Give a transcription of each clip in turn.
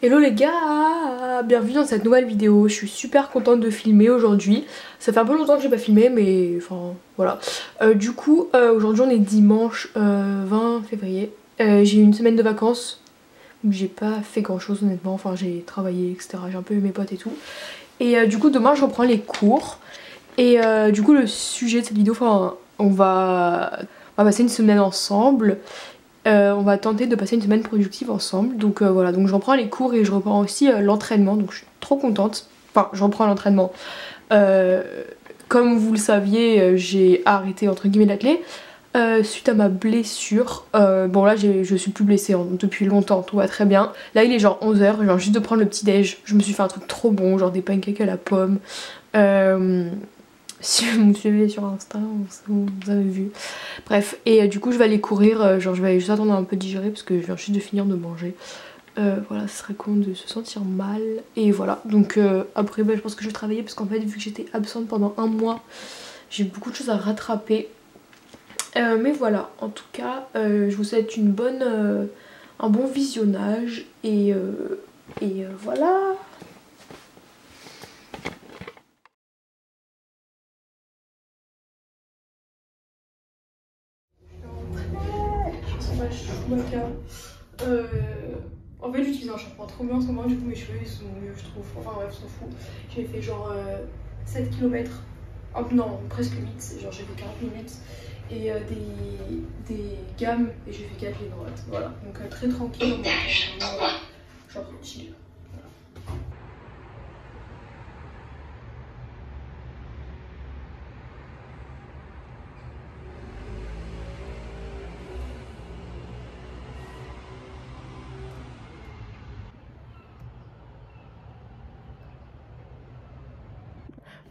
Hello les gars, bienvenue dans cette nouvelle vidéo. Je suis super contente de filmer aujourd'hui. Ça fait un peu longtemps que j'ai pas filmé mais enfin voilà. Du coup aujourd'hui on est dimanche 20 février. J'ai eu une semaine de vacances où j'ai pas fait grand chose honnêtement. Enfin j'ai travaillé etc. J'ai un peu eu mes potes et tout. Et du coup demain je reprends les cours. Et du coup le sujet de cette vidéo, enfin on va passer une semaine ensemble. On va tenter de passer une semaine productive ensemble. Donc voilà, donc je reprends les cours et je reprends aussi l'entraînement. Donc je suis trop contente. Enfin, je reprends l'entraînement. Euh, Comme vous le saviez, j'ai arrêté entre guillemets l'athlé suite à ma blessure. Bon là je suis plus blessée depuis longtemps, tout va très bien. Là il est genre 11h, je viens juste de prendre le petit déj. Je me suis fait un truc trop bon, genre des pancakes à la pomme. Si vous me suivez sur Insta, vous avez vu. Bref, et du coup je vais aller courir, genre je vais juste attendre un peu de digérer parce que je viens juste de finir de manger. Voilà, ce serait con de se sentir mal. Et voilà, donc après je pense que je vais travailler parce qu'en fait vu que j'étais absente pendant un mois, j'ai beaucoup de choses à rattraper. Mais voilà, en tout cas, je vous souhaite un bon visionnage et voilà. En fait j'utilise un shampoing trop bien en ce moment, du coup mes cheveux ils sont mieux je trouve, enfin bref on s'en fout. J'ai fait genre 7 km, non presque 8, genre j'ai fait 40 minutes et des gammes et j'ai fait 4 lignes droites, voilà. Donc très tranquille, genre chill.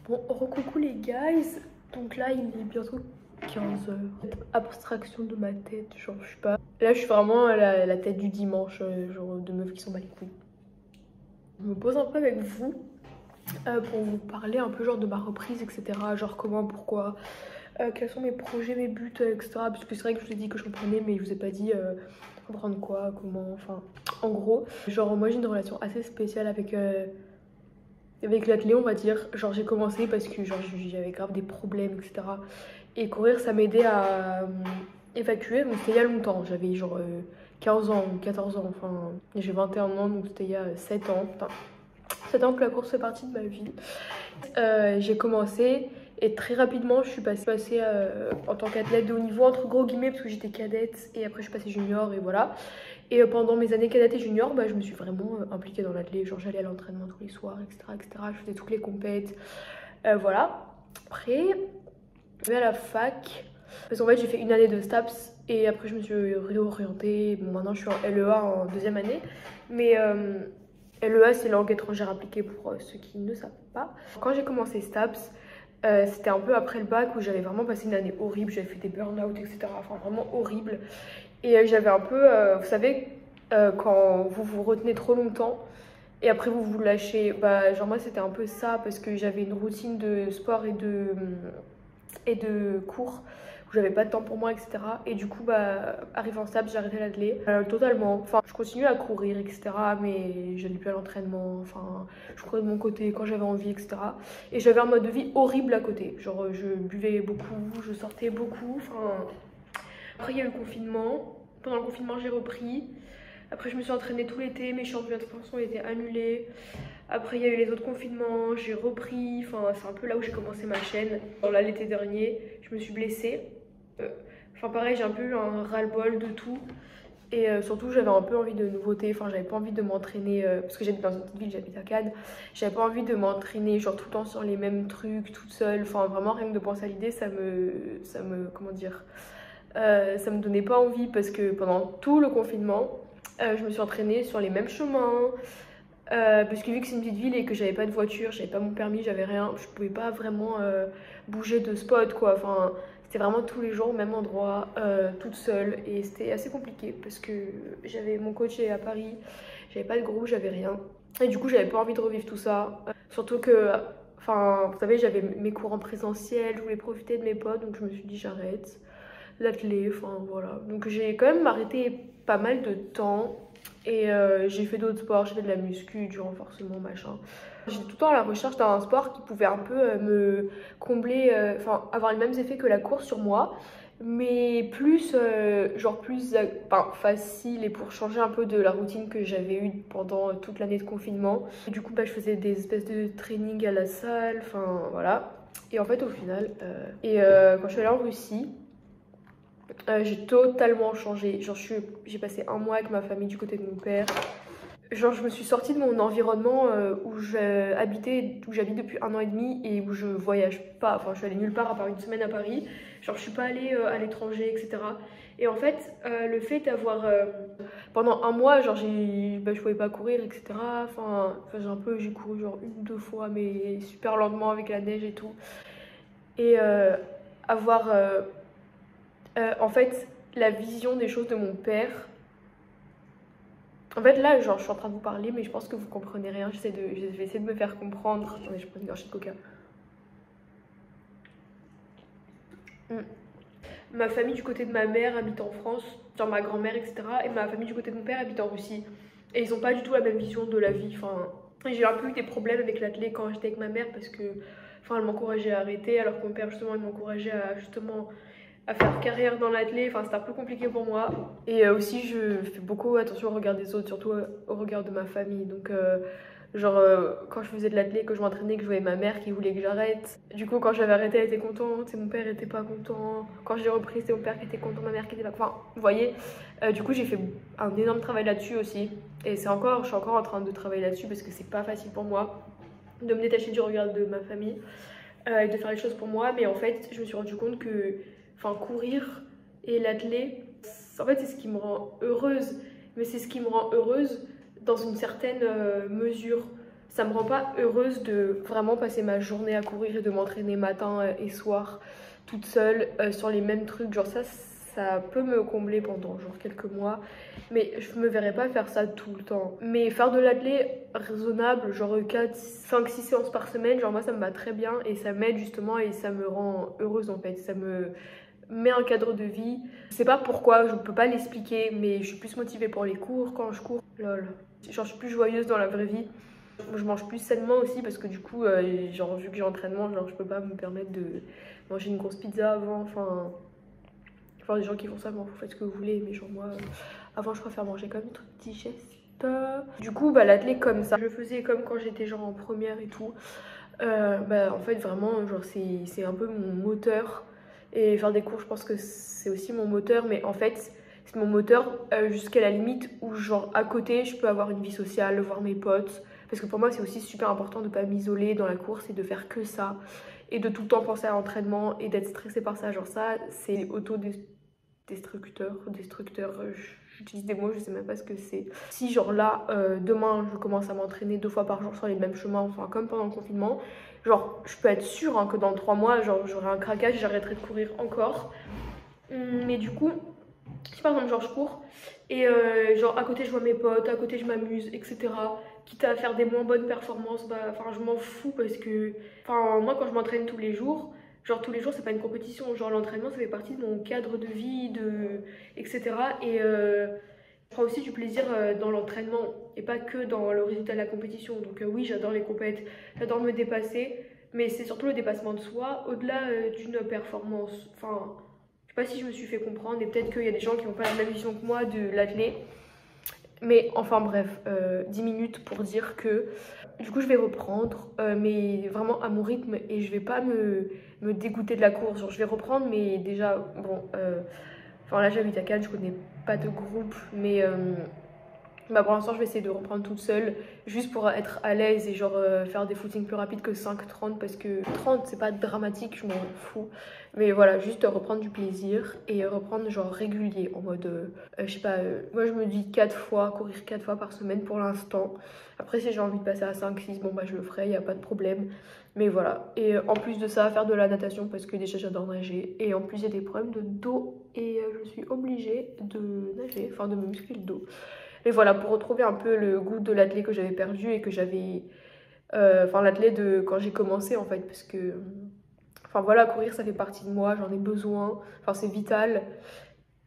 Bon, recoucou les guys, donc là il est bientôt 15h. Abstraction de ma tête, genre je sais pas. Là je suis vraiment la tête du dimanche, genre de meufs qui s'en bat les couilles. Je me pose un peu avec vous pour vous parler un peu genre de ma reprise etc. Genre comment, pourquoi, quels sont mes projets, mes buts etc. Parce que c'est vrai que je vous ai dit que je reprenais mais je vous ai pas dit reprendre quoi, comment, enfin en gros. Genre moi j'ai une relation assez spéciale avec l'athlé on va dire. Genre j'ai commencé parce que genre j'avais grave des problèmes etc. Et courir ça m'aidait à évacuer, donc c'était il y a longtemps. J'avais genre 15 ans ou 14 ans, enfin j'ai 21 ans donc c'était il y a 7 ans. Enfin, 7 ans que la course fait partie de ma vie. J'ai commencé et très rapidement je suis passée en tant qu'athlète de haut niveau entre gros guillemets parce que j'étais cadette et après je suis passée junior et voilà. Et pendant mes années cadette et junior, je me suis vraiment impliquée dans l'athlé. Genre j'allais à l'entraînement tous les soirs, etc. Je faisais toutes les compètes. Voilà. Après, je vais à la fac. Parce qu'en fait, j'ai fait une année de STAPS et après, je me suis réorientée. Bon, maintenant, je suis en LEA en deuxième année. Mais LEA, c'est langue étrangère appliquée pour ceux qui ne savent pas. Quand j'ai commencé STAPS, c'était un peu après le bac où j'avais vraiment passé une année horrible. J'avais fait des burn-out, etc. Enfin, vraiment horrible. Et j'avais un peu, vous savez, quand vous vous retenez trop longtemps et après vous vous lâchez, genre moi c'était un peu ça parce que j'avais une routine de sport et de cours où j'avais pas de temps pour moi etc. Et du coup arrivé en stage j'ai arrêté l'athlé totalement. Enfin je continue à courir etc. mais j'allais plus à l'entraînement, enfin je courais de mon côté quand j'avais envie etc. Et j'avais un mode de vie horrible à côté, genre je buvais beaucoup, je sortais beaucoup, enfin... Après, il y a eu le confinement. Pendant le confinement, j'ai repris. Après, je me suis entraînée tout l'été. Mes championnats de France ont été annulés. Après, il y a eu les autres confinements. J'ai repris. Enfin, c'est un peu là où j'ai commencé ma chaîne. Là, l'été dernier, je me suis blessée. Enfin, pareil, j'ai un peu eu un ras-le-bol de tout. Et surtout, j'avais un peu envie de nouveautés. Enfin, j'avais pas envie de m'entraîner. Parce que j'habite dans une petite ville, j'habite à Cannes. J'avais pas envie de m'entraîner, genre tout le temps sur les mêmes trucs, toute seule. Enfin, vraiment, rien que de penser à l'idée, comment dire, ça me donnait pas envie parce que pendant tout le confinement, je me suis entraînée sur les mêmes chemins. Parce que vu que c'est une petite ville et que j'avais pas de voiture, j'avais pas mon permis, j'avais rien, je pouvais pas vraiment bouger de spot quoi. Enfin, c'était vraiment tous les jours au même endroit, toute seule et c'était assez compliqué parce que j'avais mon coach à Paris, j'avais pas de groupe, j'avais rien. Et du coup, j'avais pas envie de revivre tout ça. Surtout que, enfin, vous savez, j'avais mes cours en présentiel, je voulais profiter de mes potes donc je me suis dit j'arrête l'athlé, enfin voilà. Donc j'ai quand même arrêté pas mal de temps. Et j'ai fait d'autres sports, j'ai fait de la muscu, du renforcement, machin. J'étais tout le temps à la recherche d'un sport qui pouvait un peu me combler, enfin avoir les mêmes effets que la course sur moi, mais plus, genre plus facile et pour changer un peu de la routine que j'avais eue pendant toute l'année de confinement. Et du coup, bah, je faisais des espèces de training à la salle, enfin voilà. Et en fait, au final, quand je suis allée en Russie, j'ai totalement changé. Genre, j'ai passé un mois avec ma famille du côté de mon père. Genre, je me suis sortie de mon environnement où j'habite depuis 1 an et demi et où je voyage pas. Enfin, je suis allée nulle part à part une semaine à Paris. Genre, je suis pas allée à l'étranger, etc. Et en fait, le fait d'avoir pendant un mois, genre, je pouvais pas courir, etc. J'ai couru genre 1 ou 2 fois, mais super lentement avec la neige et tout. Et avoir en fait la vision des choses de mon père. En fait, là, genre, je suis en train de vous parler, mais je pense que vous comprenez rien. Je vais essayer de me faire comprendre. Attendez, je prends une gorgée de coca. Ma famille du côté de ma mère habite en France, genre ma grand-mère, etc. Et ma famille du côté de mon père habite en Russie. Et ils ont pas du tout la même vision de la vie. Enfin, j'ai un peu eu des problèmes avec l'athlé quand j'étais avec ma mère parce que, enfin, elle m'encourageait à arrêter, alors que mon père, justement, il m'encourageait à faire carrière dans l'athlé. Enfin, c'était un peu compliqué pour moi. Et aussi, je fais beaucoup attention au regard des autres, surtout au regard de ma famille. Donc, quand je faisais de l'athlé, que je m'entraînais, que je voyais ma mère qui voulait que j'arrête. Du coup, quand j'avais arrêté, elle était contente, et mon père était pas content. Quand j'ai repris, c'était mon père qui était content, ma mère qui était pas. Enfin, vous voyez. Du coup, j'ai fait un énorme travail là-dessus aussi. Et je suis encore en train de travailler là-dessus parce que c'est pas facile pour moi de me détacher du regard de ma famille et de faire les choses pour moi. Mais en fait, je me suis rendu compte que, courir et l'athlé, en fait, c'est ce qui me rend heureuse. Mais c'est ce qui me rend heureuse dans une certaine mesure. Ça me rend pas heureuse de vraiment passer ma journée à courir et de m'entraîner matin et soir toute seule sur les mêmes trucs. Genre ça peut me combler pendant genre quelques mois, mais je me verrais pas faire ça tout le temps. Mais faire de l'athlé raisonnable, genre 4, 5, 6 séances par semaine, genre moi ça me va très bien et ça m'aide justement et ça me rend heureuse en fait. Ça me met un cadre de vie. Je sais pas pourquoi, je peux pas l'expliquer, mais je suis plus motivée pour les cours quand je cours. Lol. Genre je suis plus joyeuse dans la vraie vie. Je mange plus sainement aussi parce que du coup, genre vu que j'ai entraînement, genre je peux pas me permettre de manger une grosse pizza avant. Enfin, des gens qui font ça, bon, vous faites ce que vous voulez, mais genre moi, avant je préfère manger comme des trucs digestes. Du coup, bah l'athlé comme ça, je faisais comme quand j'étais genre en première et tout. En fait vraiment, genre c'est un peu mon moteur. Et faire des cours, je pense que c'est aussi mon moteur, mais en fait, c'est mon moteur jusqu'à la limite où, genre, à côté, je peux avoir une vie sociale, voir mes potes. Parce que pour moi, c'est aussi super important de ne pas m'isoler dans la course et de faire que ça. Et de tout le temps penser à l'entraînement et d'être stressée par ça. Genre, ça, c'est autodestructeur, j'utilise des mots, je sais même pas ce que c'est. Si, genre là, demain, je commence à m'entraîner 2 fois par jour sur les mêmes chemins, enfin, comme pendant le confinement, genre, je peux être sûre que dans 3 mois, genre, j'aurai un craquage et j'arrêterai de courir encore. Mais du coup, si par exemple, genre, je cours et genre, à côté, je vois mes potes, à côté, je m'amuse, etc. Quitte à faire des moins bonnes performances, je m'en fous parce que, moi, quand je m'entraîne tous les jours, genre, tous les jours, c'est pas une compétition. Genre, l'entraînement, ça fait partie de mon cadre de vie, etc. Et je prends aussi du plaisir dans l'entraînement et pas que dans le résultat de la compétition. Donc oui, j'adore les compètes, j'adore me dépasser, mais c'est surtout le dépassement de soi au-delà d'une performance. Enfin, je sais pas si je me suis fait comprendre et peut-être qu'il y a des gens qui n'ont pas la même vision que moi de l'athlé. Mais enfin bref, 10 minutes pour dire que du coup je vais reprendre, mais vraiment à mon rythme et je vais pas me dégoûter de la course. Genre je vais reprendre, mais déjà, bon, là j'habite à Cannes, je connais pas de groupe, mais pour l'instant je vais essayer de reprendre toute seule, juste pour être à l'aise et genre faire des footings plus rapides que 5-30 parce que 30 c'est pas dramatique, je m'en fous. Mais voilà, juste reprendre du plaisir et reprendre genre régulier en mode, je sais pas, moi je me dis 4 fois, courir 4 fois par semaine pour l'instant. Après si j'ai envie de passer à 5-6, bon je le ferai, y a pas de problème. Mais voilà, et en plus de ça, faire de la natation parce que déjà j'adore nager. Et en plus j'ai des problèmes de dos et je suis obligée de nager, enfin de me muscler le dos. Et voilà, pour retrouver un peu le goût de l'athlé que j'avais perdu et que j'avais... l'athlé de quand j'ai commencé en fait, parce que... courir ça fait partie de moi, j'en ai besoin, c'est vital.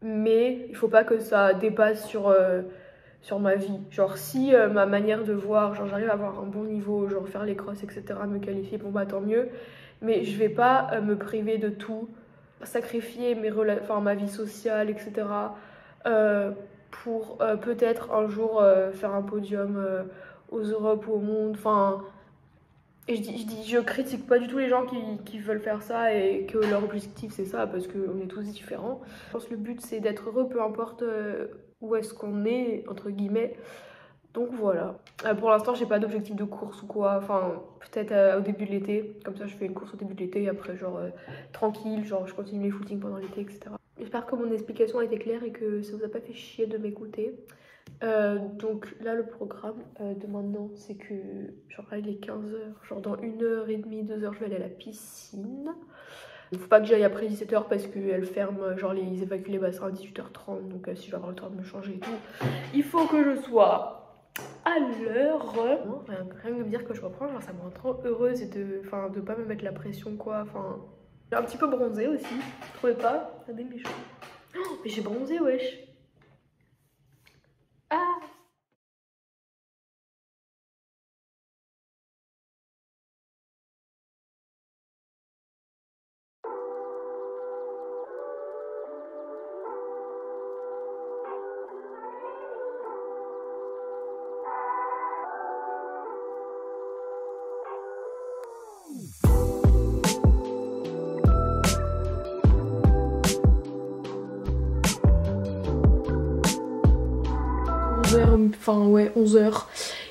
mais il faut pas que ça dépasse sur ma vie. Genre si ma manière de voir, genre j'arrive à avoir un bon niveau, genre faire les crosses, etc., me qualifier, bon bah tant mieux. Mais je vais pas me priver de tout, sacrifier ma vie sociale, etc. Pour peut-être un jour faire un podium aux Europes ou au monde. Enfin, et je critique pas du tout les gens qui veulent faire ça et que leur objectif c'est ça, parce qu'on est tous différents. Je pense que le but c'est d'être heureux, peu importe où est-ce qu'on est, entre guillemets. Donc voilà. Pour l'instant, j'ai pas d'objectif de course ou quoi. Enfin, peut-être au début de l'été. Comme ça, je fais une course au début de l'été et après, genre tranquille, genre je continue les footings pendant l'été, etc. J'espère que mon explication a été claire et que ça vous a pas fait chier de m'écouter. Donc là, le programme de maintenant, c'est que genre là, il est 15h. Genre dans 1h30, 2h, je vais aller à la piscine. Il faut pas que j'aille après 17h parce qu'elle ferme, genre ils évacuent les bassins à 18h30. Donc si je vais avoir le temps de me changer et tout, il faut que je sois à l'heure. Rien que de me dire que je reprends, genre ça me rend trop heureuse et de pas me mettre la pression quoi. Enfin, j'ai un petit peu bronzé aussi, vous trouvez pas? Regardez mes cheveux. Oh, mais j'ai bronzé, wesh. Ah! Enfin ouais, 11h.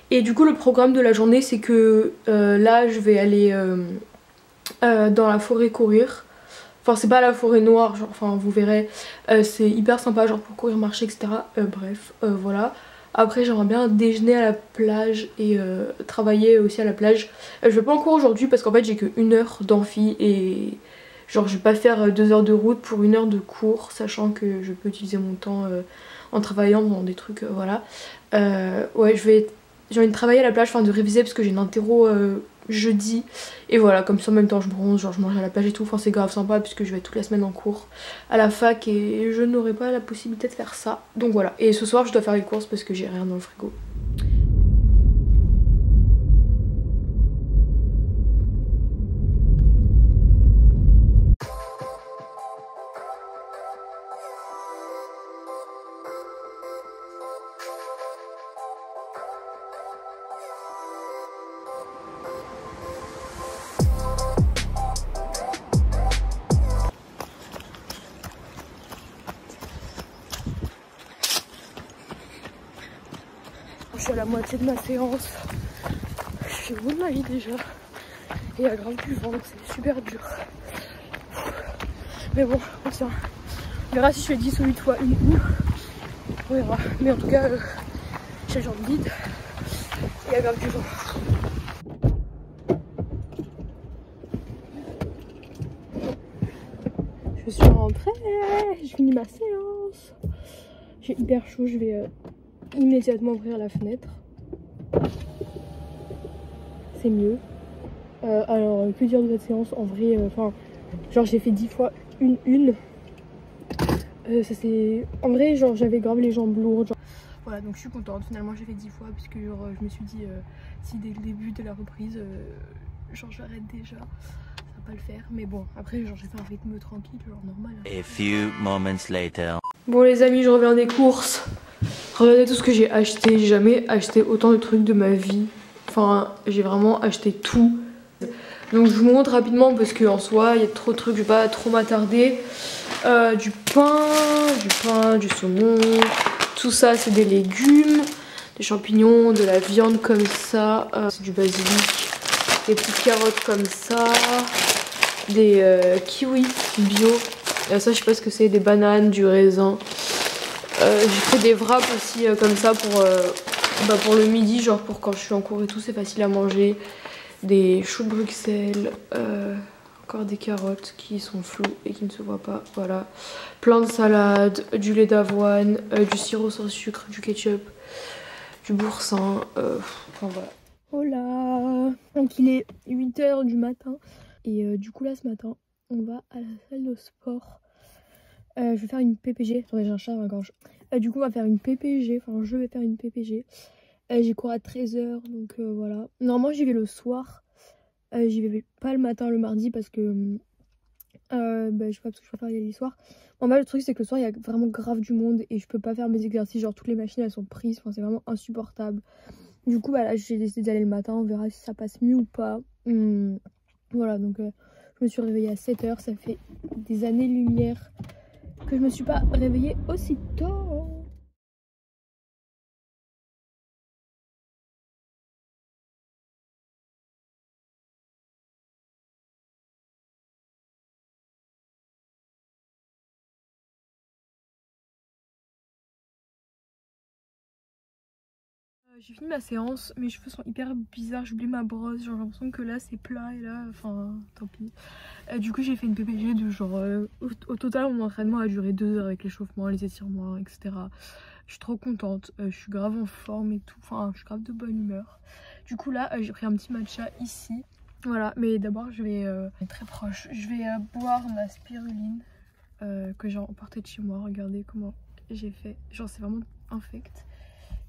Et du coup le programme de la journée c'est que là je vais aller dans la forêt courir. Enfin c'est pas la forêt noire, genre, enfin vous verrez, c'est hyper sympa genre pour courir, marcher, etc. Bref, voilà. Après j'aimerais bien déjeuner à la plage et travailler aussi à la plage. Je vais pas en cours aujourd'hui parce qu'en fait j'ai que 1 heure d'amphi et genre je vais pas faire 2 heures de route pour 1 heure de cours, sachant que je peux utiliser mon temps en travaillant dans des trucs, voilà. Ouais, j'ai envie de travailler à la plage, enfin de réviser parce que j'ai une interro jeudi. Et voilà, comme ça en même temps je bronze, genre je mange à la plage et tout. Enfin c'est grave sympa puisque je vais toute la semaine en cours à la fac et je n'aurai pas la possibilité de faire ça. Donc voilà, et ce soir je dois faire les courses parce que j'ai rien dans le frigo. Je suis à la moitié de ma séance. Je suis au bout de ma vie déjà. Et il y a grave du vent, donc c'est super dur. Mais bon, on tient. On verra si je fais 10 ou 8 fois une. On verra. Mais en tout cas, j'ai les jambes vides. Et il y a grave du vent. Je suis rentrée. Je finis ma séance. J'ai hyper chaud. Je vais immédiatement ouvrir la fenêtre. C'est mieux. Alors que dire de cette séance en vrai, enfin genre j'ai fait 10 fois une. Ça c'est en vrai, genre j'avais grave les jambes lourdes genre. Voilà, donc je suis contente, finalement j'ai fait 10 fois puisque genre je me suis dit si dès le début de la reprise genre j'arrête déjà, ça va pas le faire. Mais bon, après genre j'ai fait un rythme tranquille, genre normal. A few moments later. Bon les amis, je reviens des courses. Regardez tout ce que j'ai acheté, j'ai jamais acheté autant de trucs de ma vie. Enfin j'ai vraiment acheté tout. Donc je vous montre rapidement parce qu'en soi il y a trop de trucs, je vais pas trop m'attarder. Du pain, du saumon, tout ça c'est des légumes, des champignons, de la viande comme ça, c'est du basilic, des petites carottes comme ça, des kiwis bio, ça je sais pas ce que c'est, des bananes, du raisin. J'ai fait des wraps aussi comme ça pour le midi, genre pour quand je suis en cours et tout, c'est facile à manger. Des choux de Bruxelles, encore des carottes qui sont floues et qui ne se voient pas, voilà. Plein de salades, du lait d'avoine, du sirop sans sucre, du ketchup, du boursin, enfin voilà. Hola. Donc il est 8h du matin et du coup là ce matin on va à la salle de sport Je vais faire une PPG. Attendez, j'ai un chat dans la gorge. Du coup, on va faire une PPG. Enfin, je vais faire une PPG. J'ai cours à 13h, donc voilà. Normalement, j'y vais le soir. J'y vais pas le matin, le mardi, parce que... je sais pas, parce que je préfère y aller le soir. En fait, le truc, c'est que le soir, il y a vraiment grave du monde et je peux pas faire mes exercices. Genre, toutes les machines, elles sont prises. Enfin, c'est vraiment insupportable. Du coup, bah là, j'ai décidé d'aller le matin. On verra si ça passe mieux ou pas. Voilà, donc je me suis réveillée à 7h. Ça fait des années-lumière que je me suis pas réveillée aussi tôt. J'ai fini ma séance, mes cheveux sont hyper bizarres, j'ai oublié ma brosse, genre j'ai l'impression que là c'est plat et là, enfin tant pis. Du coup j'ai fait une PPG de genre, au total mon entraînement a duré 2 heures avec l'échauffement, les étirements, etc. Je suis trop contente, je suis grave en forme et tout, enfin je suis grave de bonne humeur. Du coup là j'ai pris un petit matcha ici, voilà, mais d'abord je vais, très proche, je vais boire ma spiruline que j'ai emportée de chez moi, regardez comment j'ai fait, genre c'est vraiment infect.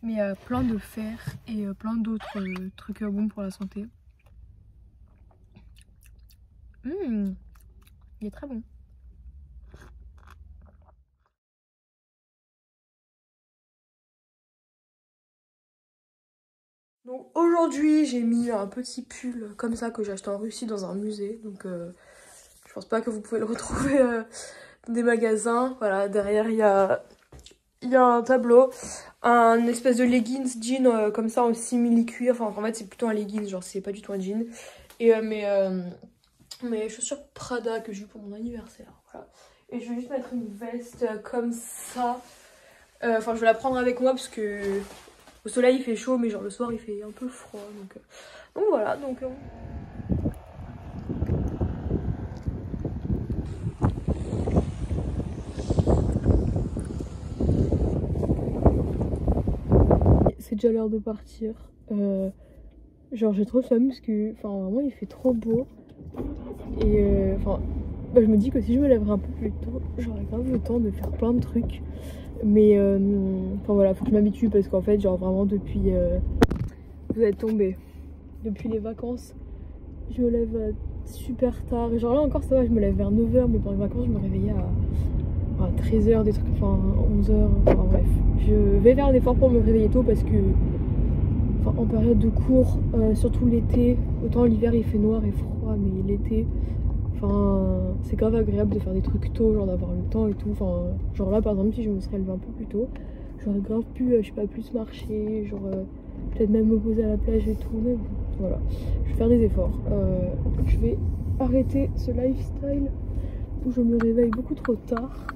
Mais plein de fer et plein d'autres trucs bons pour la santé. Il est très bon. Donc aujourd'hui j'ai mis un petit pull comme ça que j'ai acheté en Russie dans un musée. Donc je pense pas que vous pouvez le retrouver dans des magasins. Voilà, derrière il y a un tableau. Un espèce de leggings jean comme ça en simili-cuir. Enfin en fait c'est plutôt un leggings, genre c'est pas du tout un jean. Et mes chaussures Prada que j'ai eu pour mon anniversaire. Voilà. Et je vais juste mettre une veste comme ça. Enfin, je vais la prendre avec moi parce que au soleil il fait chaud, mais genre le soir il fait un peu froid. Donc voilà. C'est déjà l'heure de partir. Genre j'ai trop le seum parce que enfin vraiment il fait trop beau. Et je me dis que si je me lèverais un peu plus tôt, j'aurais grave le temps de faire plein de trucs. Mais enfin voilà, faut que je m'habitue parce qu'en fait genre vraiment depuis vous êtes tombés. Depuis les vacances, je me lève super tard. Et genre là encore ça va, je me lève vers 9h, mais pendant les vacances je me réveillais à 13h, des trucs, enfin 11h, enfin bref. Je vais faire un effort pour me réveiller tôt parce que enfin, en période de cours, surtout l'été, autant l'hiver il fait noir et froid, mais l'été, enfin c'est grave agréable de faire des trucs tôt, genre d'avoir le temps et tout. Enfin genre là par exemple si je me serais levée un peu plus tôt, j'aurais grave pu, je sais pas, plus marcher, genre peut-être même me poser à la plage et tout, mais bon, voilà. Je vais faire des efforts. Je vais arrêter ce lifestyle où je me réveille beaucoup trop tard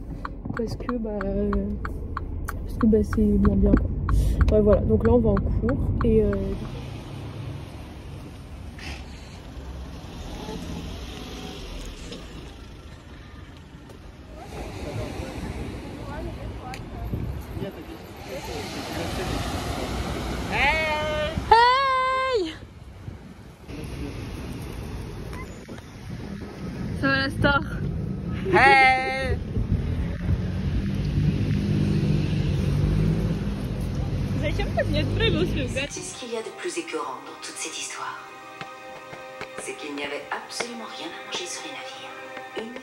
parce que c'est moins bien quoi. Ouais, voilà, donc là on va en cours et hey, ça va la star. Hey, C'est ce qu'il y a de plus écœurant dans toute cette histoire. C'est qu'il n'y avait absolument rien à manger sur les navires. Uniquement.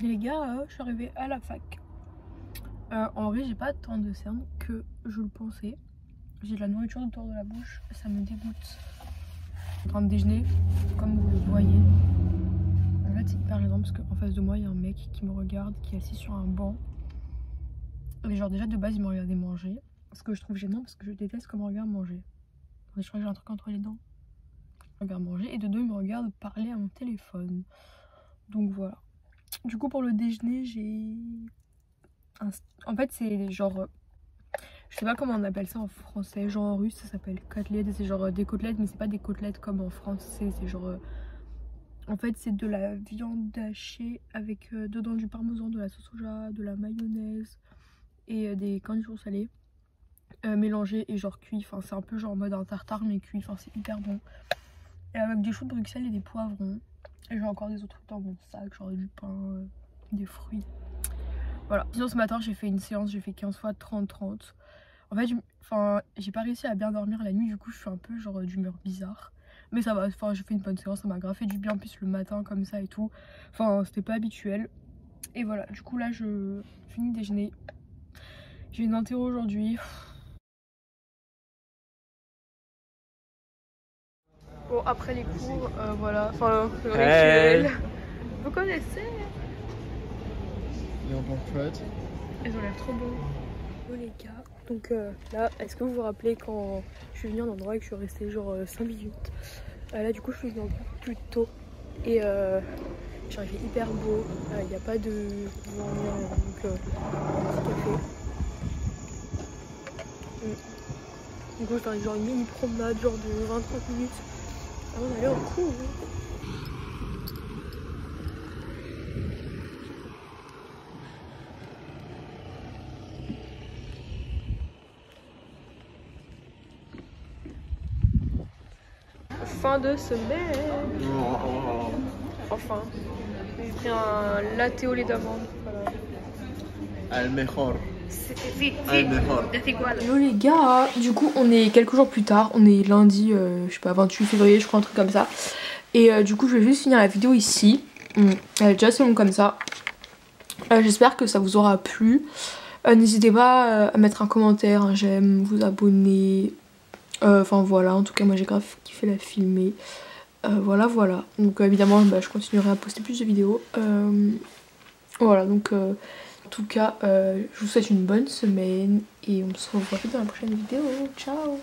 Les gars, je suis arrivée à la fac. En vrai, j'ai pas tant de cernes que je le pensais. J'ai de la nourriture autour de la bouche, ça me dégoûte. Je suis en train de déjeuner, comme vous le voyez. En fait, c'est hyper gênant parce qu'en face de moi, il y a un mec qui me regarde, qui est assis sur un banc. Et genre, déjà de base, il me regardait manger. Ce que je trouve gênant parce que je déteste comment on regarde manger. Je crois que j'ai un truc entre les dents. Je regarde manger et de deux, il me regarde parler à mon téléphone. Donc voilà. Du coup, pour le déjeuner, j'ai. En fait, c'est genre. Je sais pas comment on appelle ça en français. Genre en russe, ça s'appelle côtelette. C'est genre des côtelettes, mais c'est pas des côtelettes comme en français. C'est genre En fait c'est de la viande hachée avec dedans du parmesan, de la sauce soja, de la mayonnaise et des cornichons salés mélangés et genre cuits. Enfin c'est un peu genre en mode un tartare mais cuit, enfin c'est hyper bon. Et avec des choux de Bruxelles et des poivrons. Et j'ai encore des autres trucs dans mon sac, genre du pain, des fruits. Voilà. Sinon ce matin j'ai fait une séance, j'ai fait 15 fois 30-30. En fait j'ai pas réussi à bien dormir la nuit, du coup je suis un peu genre d'humeur bizarre. Mais ça va, enfin j'ai fait une bonne séance, ça m'a grave fait du bien, plus le matin comme ça et tout. Enfin c'était pas habituel. Et voilà, du coup là je finis de déjeuner. J'ai une interro aujourd'hui. Bon après les cours, voilà, enfin le rituel. Vous connaissez? Et on prend flotte. Ils ont l'air trop beaux. Hello les gars, donc là, est-ce que vous vous rappelez quand je suis venue à un endroit et que je suis restée genre 5 minutes là du coup je suis venue encore plus tôt et genre il fait hyper beau, il n'y a pas de vent ni rien, donc un petit café. Du coup je fais genre une mini promenade genre de 20-30 minutes avant d'aller au cours. Fin de semaine. Enfin, j'ai pris un latte au lait d'amande. Voilà. Al mejor. Hello les gars, du coup on est quelques jours plus tard, on est lundi, je sais pas, 28 février je crois, un truc comme ça. Et du coup je vais juste finir la vidéo ici. Elle est déjà assez longue comme ça. J'espère que ça vous aura plu. N'hésitez pas à mettre un commentaire, un j'aime, vous abonner. Enfin voilà, en tout cas moi j'ai grave kiffé la filmer. Voilà. Donc évidemment je continuerai à poster plus de vidéos. Voilà donc en tout cas je vous souhaite une bonne semaine et on se revoit dans la prochaine vidéo. Ciao.